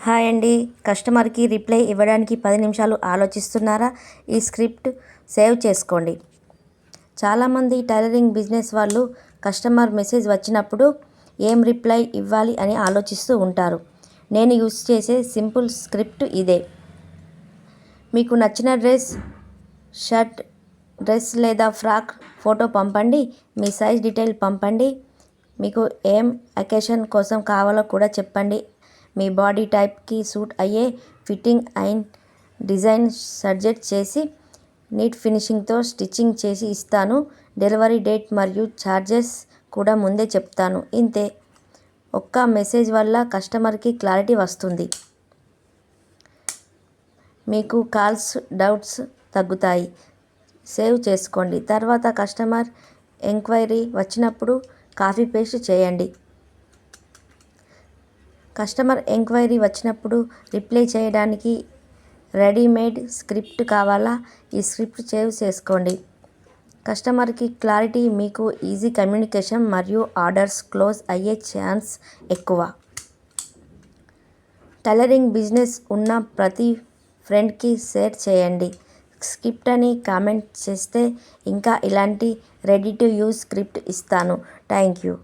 Hi అండి. కస్టమర్కి reply ఇవ్వడానికి 10 నిమిషాలు ఆలోచిస్తున్నారా? ఈ స్క్రిప్ట్ సేవ్ చేసుకోండి. చాలామంది టైలరింగ్ బిజినెస్ వాళ్ళు కస్టమర్ మెసేజ్ వచ్చినప్పుడు ఏం రిప్లై ఇవ్వాలి అని ఆలోచిస్తూ ఉంటారు. నేను యూజ్ చేసే సింపుల్ స్క్రిప్ట్ ఇదే. మీకు నచ్చిన షర్ట్, డ్రెస్ లేదా ఫ్రాక్ ఫోటో పంపండి. మీ సైజ్ డీటెయిల్ పంపండి. మీకు ఏం అకేషన్ కోసం కావాలో కూడా చెప్పండి. మీ బాడీ టైప్కి సూట్ అయ్యే ఫిట్టింగ్ అండ్ డిజైన్ సజెస్ట్ చేసి నీట్ ఫినిషింగ్తో స్టిచ్చింగ్ చేసి ఇస్తాను. డెలివరీ డేట్ మరియు ఛార్జెస్ కూడా ముందే చెప్తాను. ఇంతే. ఒక్క మెసేజ్ వల్ల కస్టమర్కి క్లారిటీ వస్తుంది. మీకు కాల్స్, డౌట్స్ తగ్గుతాయి. సేవ్ చేసుకోండి. తర్వాత కస్టమర్ ఎంక్వైరీ వచ్చినప్పుడు కాపీ పేస్ట్ చేయండి. కస్టమర్ ఎంక్వైరీ వచ్చినప్పుడు రిప్లై చేయడానికి రెడీమేడ్ స్క్రిప్ట్ కావాలా? ఈ స్క్రిప్ట్ సేవ్ చేసుకోండి. కస్టమర్కి క్లారిటీ, మీకు ఈజీ కమ్యూనికేషన్ మరియు ఆర్డర్స్ క్లోజ్ అయ్యే ఛాన్స్ ఎక్కువ. టైలరింగ్ బిజినెస్ ఉన్న ప్రతి ఫ్రెండ్కి షేర్ చేయండి. స్క్రిప్ట్ అని కామెంట్ చేస్తే ఇంకా ఇలాంటి రెడీ టు యూజ్ స్క్రిప్ట్ ఇస్తాను. Thank you.